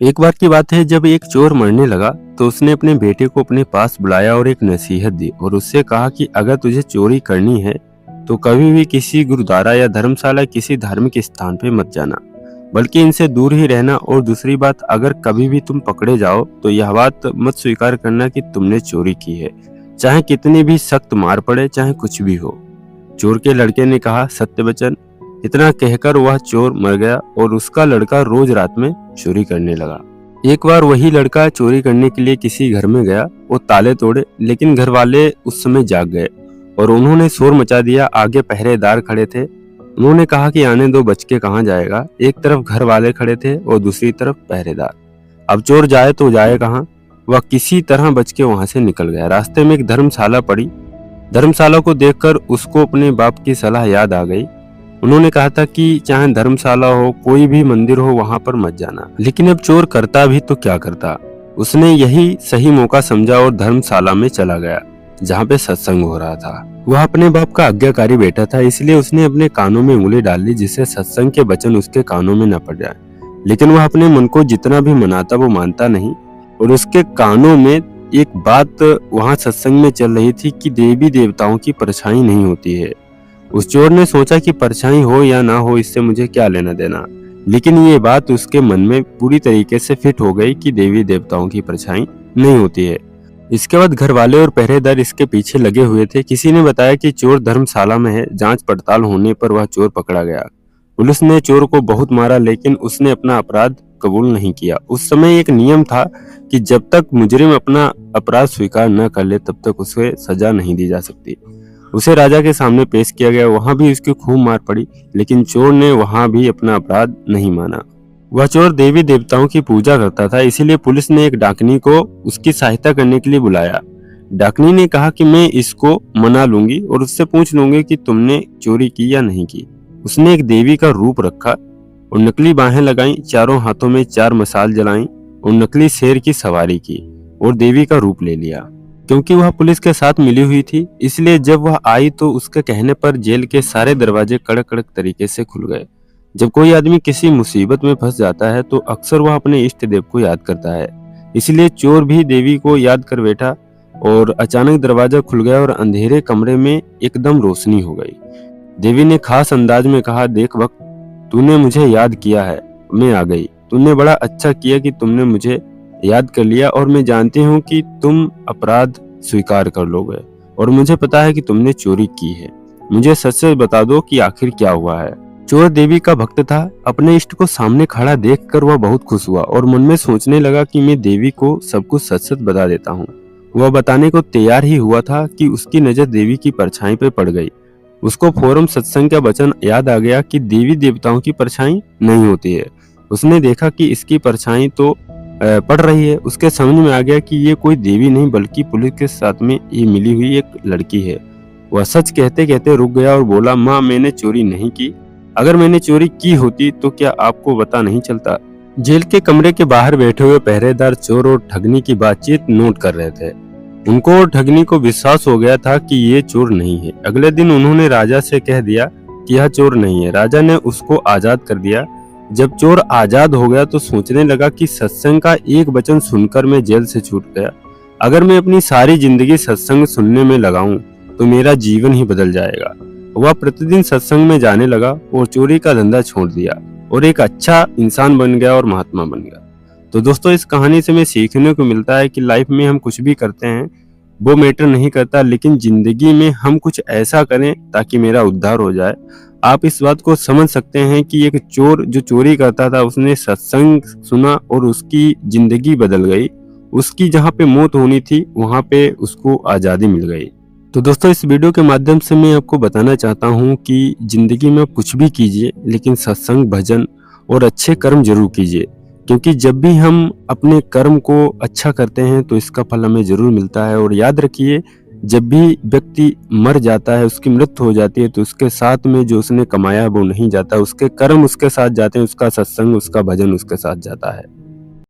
एक बार की बात है, जब एक चोर मरने लगा तो उसने अपने बेटे को अपने पास बुलाया और एक नसीहत दी और उससे कहा कि अगर तुझे चोरी करनी है तो कभी भी किसी गुरुद्वारा या धर्मशाला किसी धार्मिक स्थान पे मत जाना, बल्कि इनसे दूर ही रहना। और दूसरी बात, अगर कभी भी तुम पकड़े जाओ तो यह बात मत स्वीकार करना कि तुमने चोरी की है, चाहे कितनी भी सख्त मार पड़े, चाहे कुछ भी हो। चोर के लड़के ने कहा सत्य वचन। इतना कहकर वह चोर मर गया और उसका लड़का रोज रात में चोरी करने लगा। एक बार वही लड़का चोरी करने के लिए किसी घर में गया। वो ताले तोड़े, लेकिन घर वाले उस समय जाग गए और उन्होंने शोर मचा दिया। आगे पहरेदार खड़े थे। उन्होंने कहा कि आने दो, बच के कहाँ जाएगा। एक तरफ घर वाले खड़े थे और दूसरी तरफ पहरेदार। अब चोर जाए तो जाए कहाँ। वह किसी तरह बच के वहां से निकल गया। रास्ते में एक धर्मशाला पड़ी। धर्मशाला को देखकर उसको अपने बाप की सलाह याद आ गई। उन्होंने कहा था कि चाहे धर्मशाला हो, कोई भी मंदिर हो, वहां पर मत जाना। लेकिन अब चोर करता भी तो क्या करता। उसने यही सही मौका समझा और धर्मशाला में चला गया जहाँ पे सत्संग हो रहा था। वह अपने बाप का आज्ञाकारी बेटा था, इसलिए उसने अपने कानों में उंगली डाल ली जिससे सत्संग के वचन उसके कानों में न पड़ जाए। लेकिन वह अपने मन को जितना भी मनाता वो मानता नहीं। और उसके कानों में एक बात वहां सत्संग में चल रही थी कि देवी देवताओं की परछाई नहीं होती है। उस चोर ने सोचा कि परछाई हो या ना हो, इससे मुझे क्या लेना देना। लेकिन ये बात उसके मन में पूरी तरीके से फिट हो गई कि देवी देवताओं की परछाई नहीं होती है। इसके बाद घर वाले और पहरेदार इसके पीछे लगे हुए थे। किसी ने बताया कि चोर धर्मशाला में है। जांच पड़ताल होने पर वह चोर पकड़ा गया। पुलिस ने चोर को बहुत मारा, लेकिन उसने अपना अपराध कबूल नहीं किया। उस समय एक नियम था कि जब तक मुजरिम अपना अपराध स्वीकार न कर ले तब तक उसे सजा नहीं दी जा सकती। उसे राजा के सामने पेश किया गया। वहां भी उसकी खूब मार पड़ी, लेकिन चोर ने वहां भी अपना अपराध नहीं माना। वह चोर देवी देवताओं की पूजा करता था, इसीलिए पुलिस ने एक डाकनी को उसकी सहायता करने के लिए बुलाया। डाकनी ने कहा कि मैं इसको मना लूंगी और उससे पूछ लूंगी कि तुमने चोरी की या नहीं की। उसने एक देवी का रूप रखा और नकली बाहें लगाई, चारों हाथों में 4 मसाल जलाई और नकली शेर की सवारी की और देवी का रूप ले लिया। क्योंकि वह पुलिस के साथ मिली हुई थी, इसलिए जब वह आई तो उसके कहने पर जेल के सारे दरवाजे कड़क कड़क तरीके से खुल गए। जब कोई आदमी किसी मुसीबत में फंस जाता है तो अक्सर वह अपने इष्ट देव को याद करता है। इसलिए चोर भी देवी को याद कर बैठा और अचानक दरवाजा खुल गया और अंधेरे कमरे में एकदम रोशनी हो गई। देवी ने खास अंदाज में कहा, देख वक्त, तूने मुझे याद किया है, मैं आ गई। तूने बड़ा अच्छा किया कि तुमने मुझे याद कर लिया और मैं जानती हूँ कि तुम अपराध स्वीकार कर लोगे और मुझे पता है कि तुमने चोरी की है। मुझे सच सच बता दो कि आखिर क्या हुआ है। चोर देवी का भक्त था। अपने इष्ट को सामने खड़ा देखकर वह बहुत खुश हुआ और मन में सोचने लगा कि मैं देवी को सब कुछ सच सच बता देता हूँ। वह बताने को तैयार ही हुआ था कि उसकी नजर देवी की परछाई पे पड़ गई। उसको फौरन सत्संग का वचन याद आ गया कि देवी देवताओं की परछाई नहीं होती है। उसने देखा कि इसकी परछाई तो पड़ रही है। उसके समझ में आ गया कि ये कोई देवी नहीं बल्कि पुलिस के साथ में ये मिली हुई एक लड़की है। वह सच कहते कहते रुक गया और बोला, माँ, मैंने चोरी नहीं की। अगर मैंने चोरी की होती तो क्या आपको पता नहीं चलता। जेल के कमरे के बाहर बैठे हुए पहरेदार चोर और ठगनी की बातचीत नोट कर रहे थे। उनको और ठगनी को विश्वास हो गया था कि ये चोर नहीं है। अगले दिन उन्होंने राजा से कह दिया कि यह चोर नहीं है। राजा ने उसको आजाद कर दिया। जब चोर आजाद हो गया तो सोचने लगा कि सत्संग का एक वचन सुनकर मैं जेल से छूट गया। अगर मैं अपनी सारी जिंदगी सत्संग सुनने में लगाऊं तो मेरा जीवन ही बदल जाएगा। वह प्रतिदिन सत्संग में जाने लगा और चोरी का धंधा छोड़ दिया और एक अच्छा इंसान बन गया और महात्मा बन गया। तो दोस्तों, इस कहानी से हमें सीखने को मिलता है कि लाइफ में हम कुछ भी करते हैं वो मैटर नहीं करता, लेकिन जिंदगी में हम कुछ ऐसा करें ताकि मेरा उद्धार हो जाए। आप इस बात को समझ सकते हैं कि एक चोर जो चोरी करता था उसने सत्संग सुना और उसकी जिंदगी बदल गई। उसकी जहाँ पे मौत होनी थी वहां पे उसको आजादी मिल गई। तो दोस्तों, इस वीडियो के माध्यम से मैं आपको बताना चाहता हूँ कि जिंदगी में कुछ भी कीजिए, लेकिन सत्संग, भजन और अच्छे कर्म जरूर कीजिए। क्योंकि जब भी हम अपने कर्म को अच्छा करते हैं तो इसका फल हमें जरूर मिलता है। और याद रखिए, जब भी व्यक्ति मर जाता है, उसकी मृत्यु हो जाती है, तो उसके साथ में जो उसने कमाया है वो नहीं जाता, उसके कर्म उसके साथ जाते हैं, उसका सत्संग, उसका भजन उसके साथ जाता है।